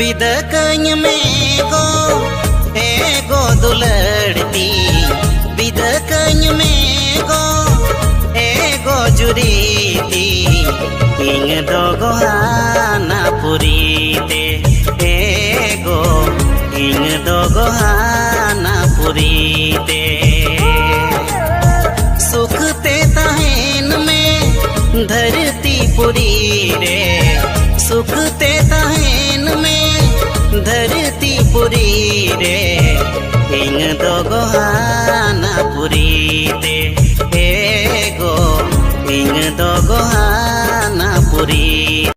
बिदकኝ मेगो एगो दुलड़ती बिदकኝ मेगो एगो जुरीती इंग दोगो हाना पुरीते एगो इंग दोगो हाना पुरीते सुखते तहन में धरती पुरी रे सुखते तहन में धरती पुरी रे इंग दोगो हाना पुरी